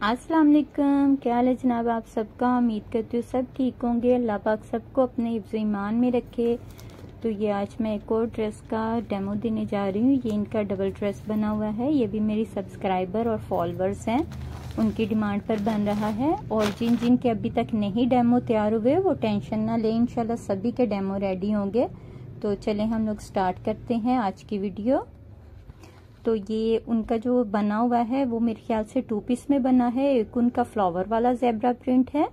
अस्सलाम वालेकुम। क्या हाल है जनाब आप सबका। उम्मीद करती हूँ सब ठीक होंगे। अल्लाह पाक सबको अपने हिफ्ज़ ईमान में रखे। तो ये आज मैं एक और ड्रेस का डेमो देने जा रही हूँ। ये इनका डबल ड्रेस बना हुआ है। ये भी मेरी सब्सक्राइबर और फॉलोअर्स हैं, उनकी डिमांड पर बन रहा है। और जिन जिन के अभी तक नहीं डेमो तैयार हुए वो टेंशन ना लें, इंशाल्लाह सभी के डेमो रेडी होंगे। तो चलें हम लोग स्टार्ट करते हैं आज की वीडियो। तो ये उनका जो बना हुआ है वो मेरे ख्याल से 2 पीस में बना है। एक उनका फ्लावर वाला जेब्रा प्रिंट है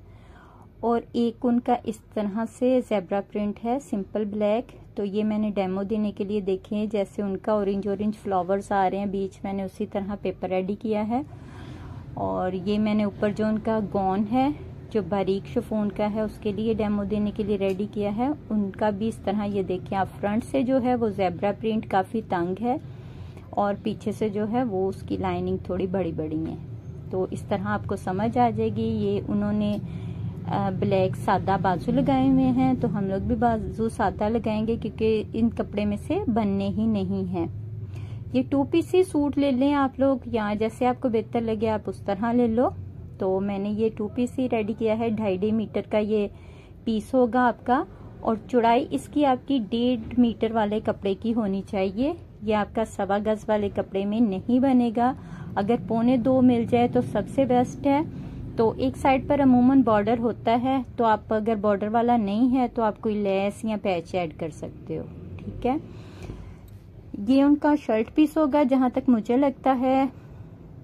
और एक उनका इस तरह से जेब्रा प्रिंट है सिंपल ब्लैक। तो ये मैंने डेमो देने के लिए देखे हैं, जैसे उनका ऑरेंज ऑरेंज फ्लावर्स आ रहे हैं बीच, मैंने उसी तरह पेपर रेडी किया है। और ये मैंने ऊपर जो उनका गॉन है जो बारीक शिफॉन का है उसके लिए डेमो देने के लिए रेडी किया है। उनका भी इस तरह ये देखें आप, फ्रंट से जो है वो जेब्रा प्रिंट काफी तंग है और पीछे से जो है वो उसकी लाइनिंग थोड़ी बड़ी बड़ी है। तो इस तरह आपको समझ आ जाएगी। ये उन्होंने ब्लैक सादा बाजू लगाए हुए हैं, तो हम लोग भी बाजू सादा लगाएंगे क्योंकि इन कपड़े में से बनने ही नहीं हैं। ये 2 पीस ही सूट ले लें आप लोग, या जैसे आपको बेहतर लगे आप उस तरह ले लो। तो मैंने ये 2 पीस ही रेडी किया है। 2.5 मीटर का ये पीस होगा आपका, और चौड़ाई इसकी आपकी 1.5 मीटर वाले कपड़े की होनी चाहिए। ये आपका 1.25 गज वाले कपड़े में नहीं बनेगा। अगर 1.25 मिल जाए तो सबसे बेस्ट है। तो एक साइड पर अमूमन बॉर्डर होता है, तो आप अगर बॉर्डर वाला नहीं है तो आप कोई लेस या पैच ऐड कर सकते हो, ठीक है। ये उनका शर्ट पीस होगा जहां तक मुझे लगता है।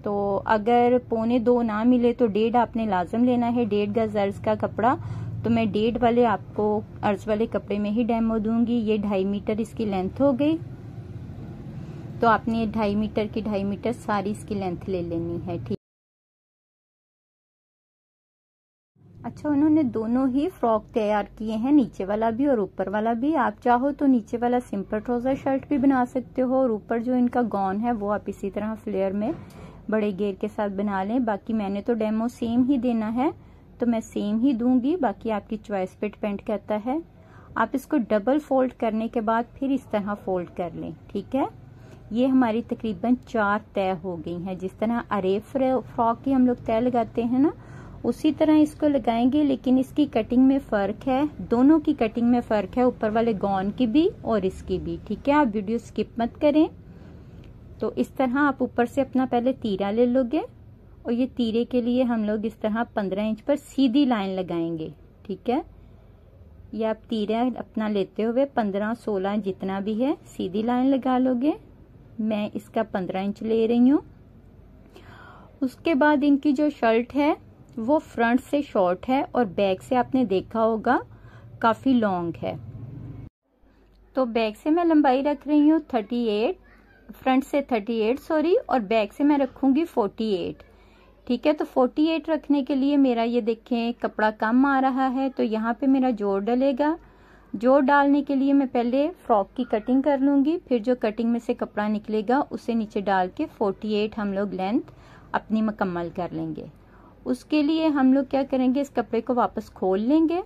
तो अगर 1.25 ना मिले तो 1.5 आपने लाजम लेना है। 1.5 गज अर्ज का कपड़ा, तो मैं 1.5 वाले आपको अर्ज वाले कपड़े में ही डेमो दूंगी। ये 2.5 मीटर इसकी लेंथ हो गई, तो आपने 2.5 मीटर की 2.5 मीटर सारी इसकी लेंथ ले लेनी है, ठीक। अच्छा, उन्होंने दोनों ही फ्रॉक तैयार किए हैं, नीचे वाला भी और ऊपर वाला भी। आप चाहो तो नीचे वाला सिंपल ट्राउजर शर्ट भी बना सकते हो, और ऊपर जो इनका गॉन है वो आप इसी तरह फ्लेयर में बड़े घेर के साथ बना लें। बाकी मैंने तो डेमो सेम ही देना है तो मैं सेम ही दूंगी, बाकी आपकी चॉइस पे डिपेंड करता है। आप इसको डबल फोल्ड करने के बाद फिर इस तरह फोल्ड कर लें, ठीक है। ये हमारी तकरीबन 4 तय हो गई हैं। जिस तरह अरे फ्रॉक की हम लोग तय लगाते हैं ना, उसी तरह इसको लगाएंगे, लेकिन इसकी कटिंग में फर्क है। दोनों की कटिंग में फर्क है, ऊपर वाले गॉन की भी और इसकी भी, ठीक है। आप वीडियो स्किप मत करें। तो इस तरह आप ऊपर से अपना पहले तीरा ले लोगे, और ये तीरे के लिए हम लोग इस तरह 15 इंच पर सीधी लाइन लगाएंगे, ठीक है। ये आप तीरा अपना लेते हुए 15-16 जितना भी है सीधी लाइन लगा लोगे। मैं इसका 15 इंच ले रही हूँ। उसके बाद इनकी जो शर्ट है वो फ्रंट से शॉर्ट है और बैक से आपने देखा होगा काफी लॉन्ग है। तो बैक से मैं लंबाई रख रही हूँ 38, फ्रंट से 38 सॉरी, और बैक से मैं रखूंगी 48, ठीक है। तो 48 रखने के लिए मेरा ये देखें कपड़ा कम आ रहा है, तो यहाँ पे मेरा जोड़ डलेगा। जोड़ डालने के लिए मैं पहले फ्रॉक की कटिंग कर लूंगी, फिर जो कटिंग में से कपड़ा निकलेगा उसे नीचे डाल के 48 हम लोग लेंथ अपनी मुकम्मल कर लेंगे। उसके लिए हम लोग क्या करेंगे, इस कपड़े को वापस खोल लेंगे।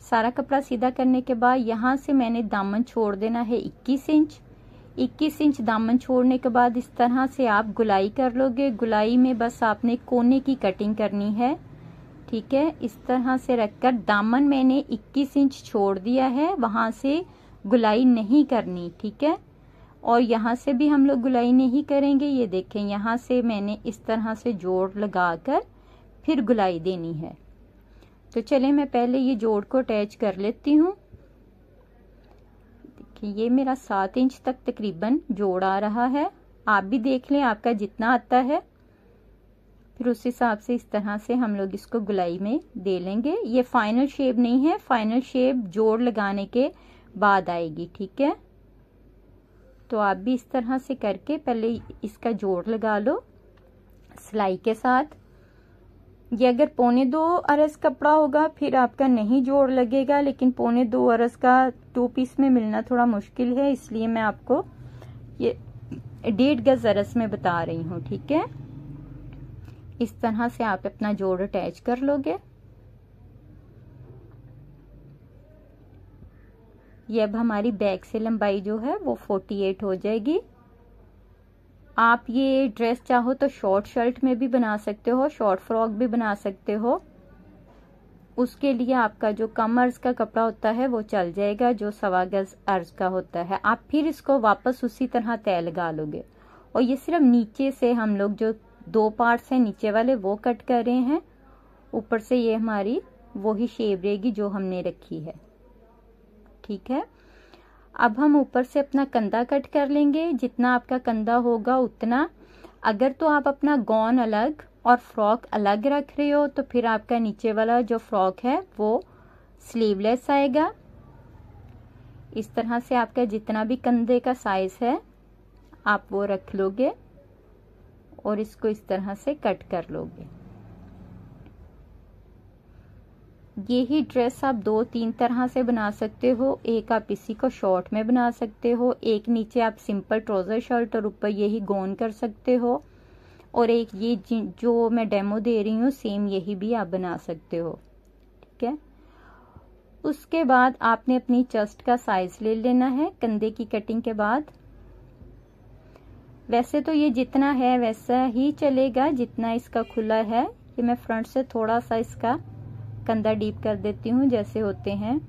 सारा कपड़ा सीधा करने के बाद यहाँ से मैंने दामन छोड़ देना है 21 इंच। 21 इंच दामन छोड़ने के बाद इस तरह से आप गुलाई कर लोगे। गुलाई में बस आपने कोने की कटिंग करनी है, ठीक है। इस तरह से रखकर दामन मैंने 21 इंच छोड़ दिया है, वहां से गुलाई नहीं करनी, ठीक है। और यहाँ से भी हम लोग गुलाई नहीं करेंगे। ये देखें यहाँ से मैंने इस तरह से जोड़ लगाकर फिर गुलाई देनी है। तो चले मैं पहले ये जोड़ को अटैच कर लेती हूँ। देखिए ये मेरा 7 इंच तक तकरीबन जोड़ आ रहा है। आप भी देख लें आपका जितना आता है, फिर उस हिसाब से इस तरह से हम लोग इसको गुलाई में दे लेंगे। ये फाइनल शेप नहीं है, फाइनल शेप जोड़ लगाने के बाद आएगी, ठीक है। तो आप भी इस तरह से करके पहले इसका जोड़ लगा लो सिलाई के साथ। ये अगर 1.25 अरज कपड़ा होगा फिर आपका नहीं जोड़ लगेगा, लेकिन 1.25 अरज का 2 पीस में मिलना थोड़ा मुश्किल है, इसलिए मैं आपको ये 1.5 गज अरज में बता रही हूँ, ठीक है। इस तरह से आप अपना जोड़ अटैच कर लोगे। ये अब हमारी बैक से लंबाई जो है वो 48 हो जाएगी। आप ये ड्रेस चाहो तो शॉर्ट शर्ट में भी बना सकते हो, शॉर्ट फ्रॉक भी बना सकते हो। उसके लिए आपका जो कम अर्ज का कपड़ा होता है वो चल जाएगा, जो 1.25 गज अर्ज का होता है। आप फिर इसको वापस उसी तरह तय लगा लोगे। और ये सिर्फ नीचे से हम लोग जो 2 पार्ट्स हैं नीचे वाले वो कट कर रहे हैं, ऊपर से ये हमारी वही शेप रहेगी जो हमने रखी है। ठीक है, अब हम ऊपर से अपना कंधा कट कर लेंगे, जितना आपका कंधा होगा उतना। अगर तो आप अपना गॉन अलग और फ्रॉक अलग रख रहे हो तो फिर आपका नीचे वाला जो फ्रॉक है वो स्लीवलेस आएगा। इस तरह से आपका जितना भी कंधे का साइज है आप वो रख लोगे और इसको इस तरह से कट कर लोगे। यही ड्रेस आप 2-3 तरह से बना सकते हो। एक आप इसी को शॉर्ट में बना सकते हो, एक नीचे आप सिंपल ट्राउजर शर्ट और ऊपर यही गॉन कर सकते हो, और एक ये जो मैं डेमो दे रही हूँ सेम यही भी आप बना सकते हो। ठीक है, उसके बाद आपने अपनी चेस्ट का साइज ले लेना है कंधे की कटिंग के बाद। वैसे तो ये जितना है वैसा ही चलेगा जितना इसका खुला है। ये मैं फ्रंट से थोड़ा सा इसका कंधा डीप कर देती हूँ जैसे होते हैं।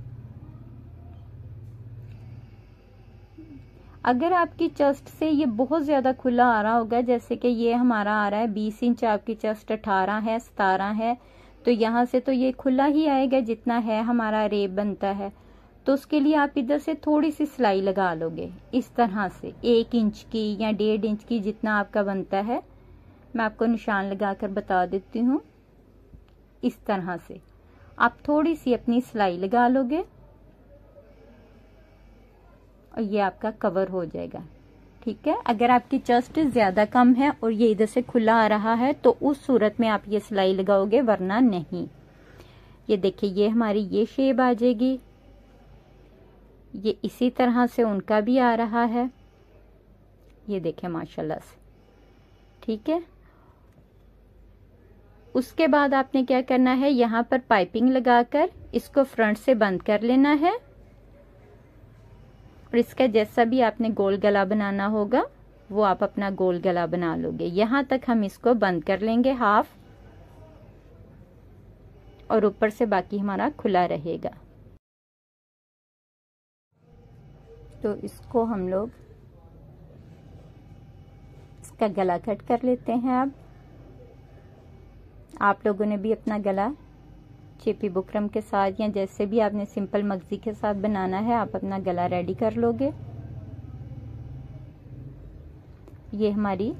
अगर आपकी चेस्ट से ये बहुत ज्यादा खुला आ रहा होगा, जैसे कि ये हमारा आ रहा है 20 इंच, आपकी चेस्ट 18 है 17 है, तो यहाँ से तो ये खुला ही आएगा जितना है हमारा रेप बनता है। तो उसके लिए आप इधर से थोड़ी सी सिलाई लगा लोगे इस तरह से 1 इंच की या 1.5 इंच की, जितना आपका बनता है। मैं आपको निशान लगाकर बता देती हूँ। इस तरह से आप थोड़ी सी अपनी सिलाई लगा लोगे और ये आपका कवर हो जाएगा। ठीक है, अगर आपकी चेस्ट ज्यादा कम है और ये इधर से खुला आ रहा है तो उस सूरत में आप ये सिलाई लगाओगे, वरना नहीं। ये देखिए ये हमारी ये शेप आ जाएगी। ये इसी तरह से उनका भी आ रहा है, ये देखें माशाल्लाह से। ठीक है, उसके बाद आपने क्या करना है, यहाँ पर पाइपिंग लगाकर इसको फ्रंट से बंद कर लेना है और इसका जैसा भी आपने गोल गला बनाना होगा वो आप अपना गोल गला बना लोगे। यहाँ तक हम इसको बंद कर लेंगे हाफ, और ऊपर से बाकी हमारा खुला रहेगा। तो इसको हम लोग इसका गला कट कर लेते हैं। अब आप लोगों ने भी अपना गला चेपी बुकरम के साथ या जैसे भी आपने सिंपल मगजी के साथ बनाना है, आप अपना गला रेडी कर लोगे। ये हमारी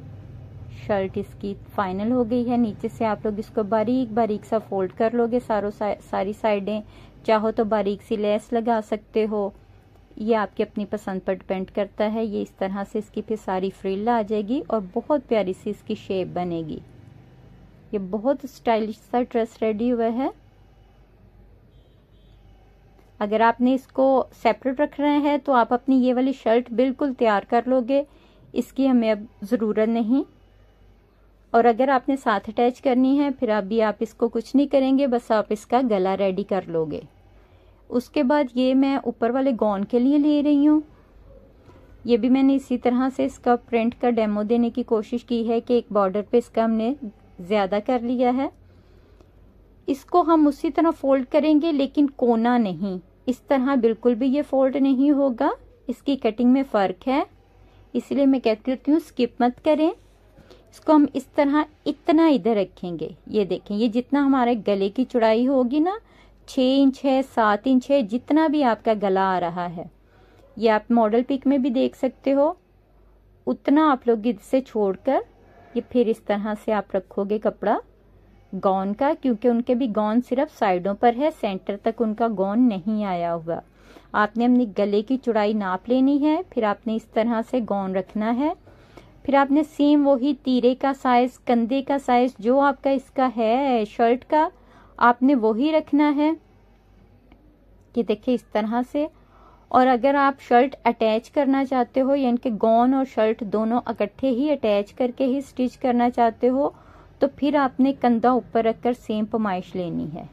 शर्ट इसकी फाइनल हो गई है। नीचे से आप लोग इसको बारीक बारीक सा फोल्ड कर लोगे सारी साइडें। चाहो तो बारीक सी लेस लगा सकते हो, ये आपकी अपनी पसंद पर डिपेंड करता है। ये इस तरह से इसकी फिर सारी फ्रिल आ जाएगी और बहुत प्यारी सी इसकी शेप बनेगी। ये बहुत स्टाइलिश सा ड्रेस रेडी हुआ है। अगर आपने इसको सेपरेट रख रहे हैं तो आप अपनी ये वाली शर्ट बिल्कुल तैयार कर लोगे, इसकी हमें अब ज़रूरत नहीं। और अगर आपने साथ अटैच करनी है फिर अभी आप इसको कुछ नहीं करेंगे, बस आप इसका गला रेडी कर लोगे। उसके बाद ये मैं ऊपर वाले गॉन के लिए ले रही हूँ। ये भी मैंने इसी तरह से इसका प्रिंट का डेमो देने की कोशिश की है कि एक बॉर्डर पे इसका हमने ज़्यादा कर लिया है। इसको हम उसी तरह फोल्ड करेंगे लेकिन कोना नहीं, इस तरह बिल्कुल भी ये फोल्ड नहीं होगा। इसकी कटिंग में फ़र्क है, इसलिए मैं कहती हूँ स्किप मत करें। इसको हम इस तरह इतना इधर रखेंगे। ये देखें, ये जितना हमारे गले की चौड़ाई होगी ना, 6 इंच है 7 इंच है, जितना भी आपका गला आ रहा है, ये आप मॉडल पिक में भी देख सकते हो, उतना आप लोग इससे छोड़कर ये फिर इस तरह से आप रखोगे कपड़ा गॉन का, क्योंकि उनके भी गॉन सिर्फ साइडों पर है, सेंटर तक उनका गॉन नहीं आया हुआ। आपने अपनी गले की चौड़ाई नाप लेनी है, फिर आपने इस तरह से गॉन रखना है। फिर आपने सेम वही तीरे का साइज, कंधे का साइज जो आपका इसका है शर्ट का, आपने वही रखना है। कि देखिए इस तरह से। और अगर आप शर्ट अटैच करना चाहते हो, यानी कि गॉन और शर्ट दोनों इकट्ठे ही अटैच करके ही स्टिच करना चाहते हो, तो फिर आपने कंधा ऊपर रखकर सेम पैमाइश लेनी है।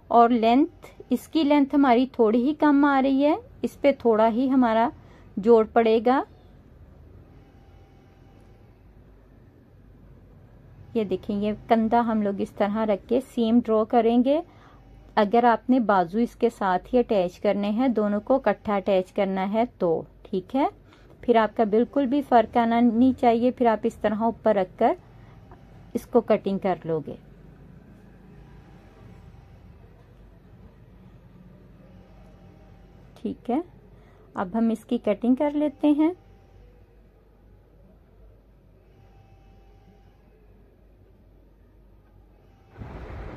और लेंथ, इसकी लेंथ हमारी थोड़ी ही कम आ रही है, इस पे थोड़ा ही हमारा जोड़ पड़ेगा। ये देखिए, ये कंधा हम लोग इस तरह रख के सीम ड्रॉ करेंगे। अगर आपने बाजू इसके साथ ही अटैच करने हैं, दोनों को इकट्ठा अटैच करना है तो ठीक है। फिर आपका बिल्कुल भी फर्क आना नहीं चाहिए। फिर आप इस तरह ऊपर रखकर इसको कटिंग कर लोगे। ठीक है, अब हम इसकी कटिंग कर लेते हैं।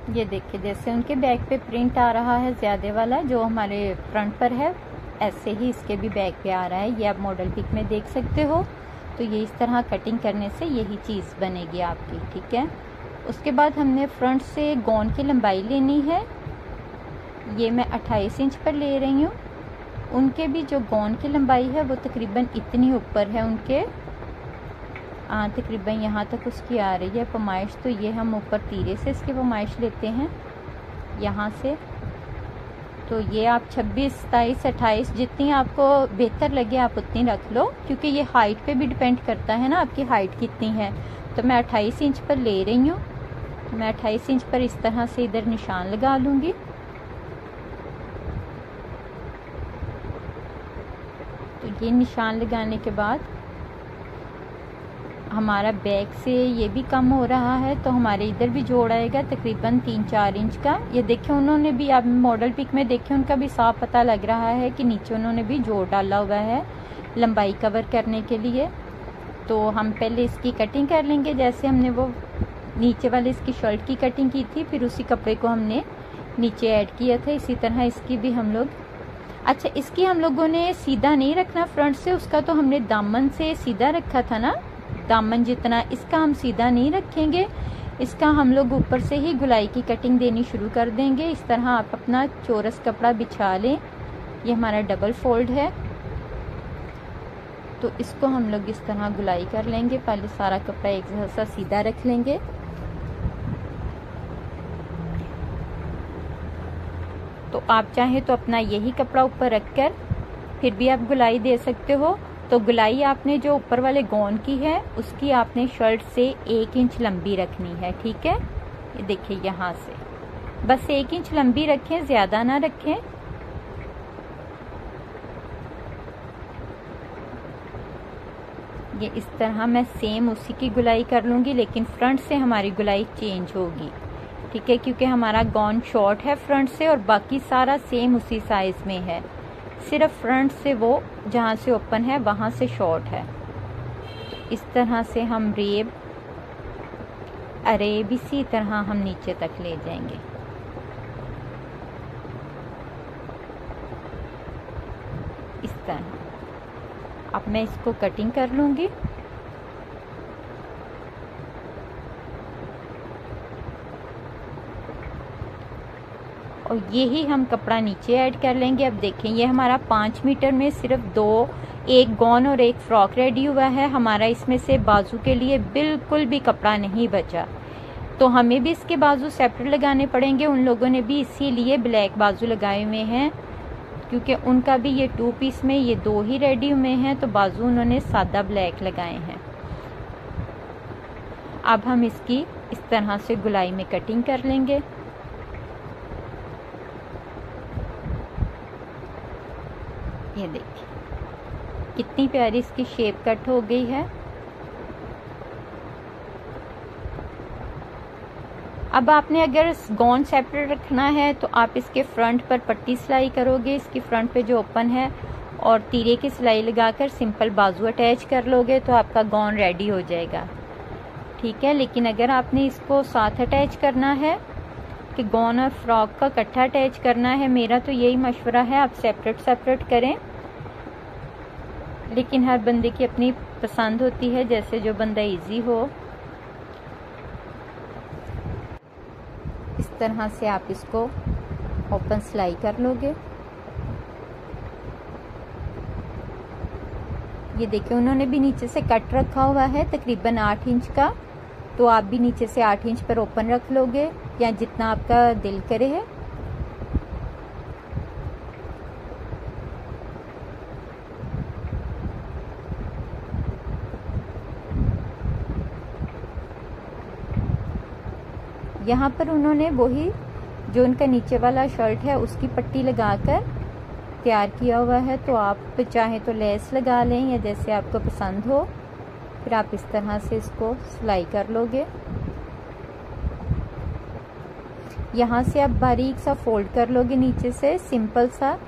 ये देखिए, जैसे उनके बैक पे प्रिंट आ रहा है ज्यादा वाला जो हमारे फ्रंट पर है, ऐसे ही इसके भी बैक पे आ रहा है। ये आप मॉडल पिक में देख सकते हो। तो ये इस तरह कटिंग करने से यही चीज़ बनेगी आपकी। ठीक है, उसके बाद हमने फ्रंट से गॉन की लंबाई लेनी है। ये मैं 28 इंच पर ले रही हूँ। उनके भी जो गॉन की लंबाई है वो तकरीबन इतनी ऊपर है उनके, तकरीबन यहाँ तक उसकी आ रही है पैमाइश। तो ये हम ऊपर तीरे से इसकी पैमाइश लेते हैं यहाँ से। तो ये आप 26, 27, 28 जितनी आपको बेहतर लगे आप उतनी रख लो, क्योंकि ये हाइट पे भी डिपेंड करता है ना आपकी हाइट कितनी है। तो मैं 28 इंच पर ले रही हूँ। मैं 28 इंच पर इस तरह से इधर निशान लगा लूँगी। तो ये निशान लगाने के बाद हमारा बैक से ये भी कम हो रहा है, तो हमारे इधर भी जोड़ आएगा तकरीबन 3-4 इंच का। ये देखिए, उन्होंने भी, आप मॉडल पिक में देखिए, उनका भी साफ पता लग रहा है कि नीचे उन्होंने भी जोड़ डाला हुआ है लंबाई कवर करने के लिए। तो हम पहले इसकी कटिंग कर लेंगे, जैसे हमने वो नीचे वाले इसकी शर्ट की कटिंग की थी, फिर उसी कपड़े को हमने नीचे ऐड किया था। इसी तरह इसकी भी हम लोग, अच्छा इसकी हम लोगों ने सीधा नहीं रखना फ्रंट से, उसका तो हमने दामन से सीधा रखा था ना, दामन जितना। इसका हम सीधा नहीं रखेंगे, इसका हम लोग ऊपर से ही गुलाई की कटिंग देनी शुरू कर देंगे। इस तरह आप अपना चौरस कपड़ा बिछा लें। ये हमारा डबल फोल्ड है, तो इसको हम लोग इस तरह गुलाई कर लेंगे। पहले सारा कपड़ा एक जैसा सीधा रख लेंगे। तो आप चाहें तो अपना यही कपड़ा ऊपर रखकर फिर भी आप गुलाई दे सकते हो। तो गुलाई आपने जो ऊपर वाले गॉन की है उसकी आपने शर्ट से 1 इंच लंबी रखनी है। ठीक है, ये देखिए यहाँ से बस 1 इंच लंबी रखें, ज्यादा ना रखें। ये इस तरह मैं सेम उसी की गुलाई कर लूंगी, लेकिन फ्रंट से हमारी गुलाई चेंज होगी। ठीक है, क्योंकि हमारा गॉन शॉर्ट है फ्रंट से और बाकी सारा सेम उसी साइज में है, सिर्फ फ्रंट से वो जहाँ से ओपन है वहाँ से शॉर्ट है। तो इस तरह से हम अरेब इसी तरह हम नीचे तक ले जाएंगे। इस तरह अब मैं इसको कटिंग कर लूँगी। और यही हम कपड़ा नीचे ऐड कर लेंगे। अब देखें, ये हमारा 5 मीटर में सिर्फ एक गॉन और एक फ्रॉक रेडी हुआ है। हमारा इसमें से बाजू के लिए बिल्कुल भी कपड़ा नहीं बचा, तो हमें भी इसके बाजू सेपरेट लगाने पड़ेंगे। उन लोगों ने भी इसीलिए ब्लैक बाजू लगाए हुए हैं, क्योंकि उनका भी ये 2 पीस में ये 2 ही रेडी हुए हैं, तो बाजू उन्होंने सादा ब्लैक लगाए हैं। अब हम इसकी इस तरह से गुलाई में कटिंग कर लेंगे। ये देखिए कितनी प्यारी इसकी शेप कट हो गई है। अब आपने अगर गॉन सेपरेट रखना है तो आप इसके फ्रंट पर पट्टी सिलाई करोगे, इसकी फ्रंट पे जो ओपन है, और तीरे की सिलाई लगाकर सिंपल बाजू अटैच कर लोगे तो आपका गॉन रेडी हो जाएगा। ठीक है, लेकिन अगर आपने इसको साथ अटैच करना है कि गॉन और फ्रॉक का इकट्ठा अटैच करना है, मेरा तो यही मशवरा है आप सेपरेट करें। लेकिन हर बंदे की अपनी पसंद होती है, जैसे जो बंदा इजी हो। इस तरह से आप इसको ओपन सिलाई कर लोगे। ये देखिए, उन्होंने भी नीचे से कट रखा हुआ है तकरीबन 8 इंच का, तो आप भी नीचे से 8 इंच पर ओपन रख लोगे या जितना आपका दिल करे है। यहाँ पर उन्होंने वही जो उनका नीचे वाला शर्ट है उसकी पट्टी लगाकर तैयार किया हुआ है। तो आप चाहें तो लेस लगा लें या जैसे आपको पसंद हो, फिर आप इस तरह से इसको सिलाई कर लोगे। यहाँ से आप बारीक सा फोल्ड कर लोगे नीचे से, सिंपल सा।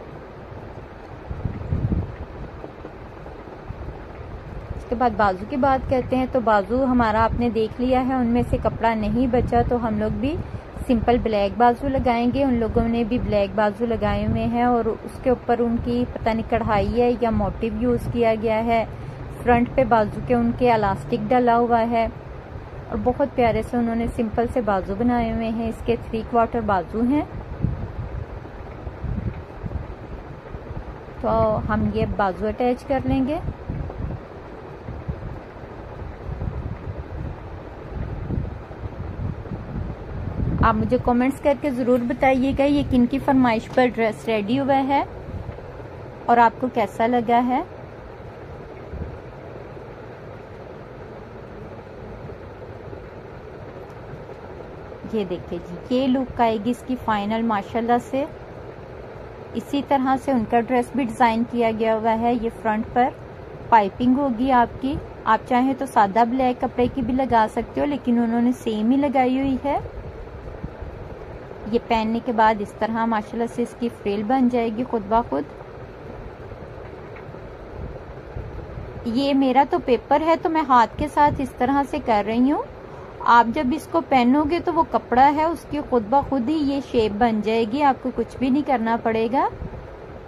इसके बाद बाजू की बात करते हैं। तो बाजू हमारा आपने देख लिया है, उनमें से कपड़ा नहीं बचा, तो हम लोग भी सिंपल ब्लैक बाजू लगाएंगे। उन लोगों ने भी ब्लैक बाजू लगाए हुए हैं और उसके ऊपर उनकी पता नहीं कढ़ाई है या मोटिव यूज किया गया है। फ्रंट पे बाजू के उनके इलास्टिक डला हुआ है और बहुत प्यारे से उन्होंने सिंपल से बाजू बनाए हुए हैं। इसके 3/4 बाजू हैं। तो हम ये बाजू अटैच कर लेंगे। आप मुझे कमेंट्स करके ज़रूर बताइएगा ये किन की फरमाइश पर ड्रेस रेडी हुआ है और आपको कैसा लगा है। ये देखिए जी, ये लुक आएगी इसकी फाइनल माशाल्लाह से। इसी तरह से उनका ड्रेस भी डिज़ाइन किया गया हुआ है। ये फ्रंट पर पाइपिंग होगी आपकी। आप चाहें तो सादा ब्लैक कपड़े की भी लगा सकते हो, लेकिन उन्होंने सेम ही लगाई हुई है। ये पहनने के बाद इस तरह माशाल्लाह से इसकी फ्रिल बन जाएगी खुद ब खुद। ये मेरा तो पेपर है तो मैं हाथ के साथ इस तरह से कर रही हूँ। आप जब इसको पहनोगे तो वो कपड़ा है उसकी खुद ब खुद ही ये शेप बन जाएगी, आपको कुछ भी नहीं करना पड़ेगा।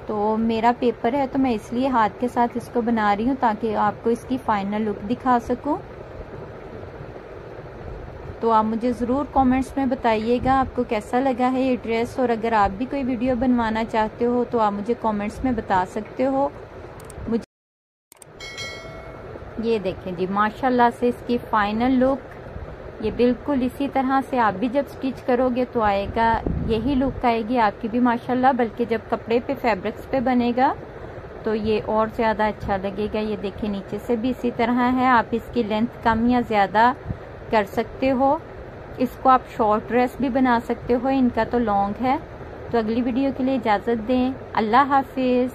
तो मेरा पेपर है तो मैं इसलिए हाथ के साथ इसको बना रही हूँ ताकि आपको इसकी फाइनल लुक दिखा सकूँ। तो आप मुझे ज़रूर कमेंट्स में बताइएगा आपको कैसा लगा है ये ड्रेस, और अगर आप भी कोई वीडियो बनवाना चाहते हो तो आप मुझे कमेंट्स में बता सकते हो। मुझे ये देखें जी माशाल्लाह से इसकी फाइनल लुक, ये बिल्कुल इसी तरह से आप भी जब स्टिच करोगे तो आएगा, यही लुक आएगी आपकी भी माशाल्लाह। बल्कि जब कपड़े पे फैब्रिक्स पे बनेगा तो ये और ज़्यादा अच्छा लगेगा। ये देखिए नीचे से भी इसी तरह है। आप इसकी लेंथ कम या ज़्यादा कर सकते हो। इसको आप शॉर्ट ड्रेस भी बना सकते हो, इनका तो लॉन्ग है। तो अगली वीडियो के लिए इजाज़त दें। अल्लाह हाफिज़।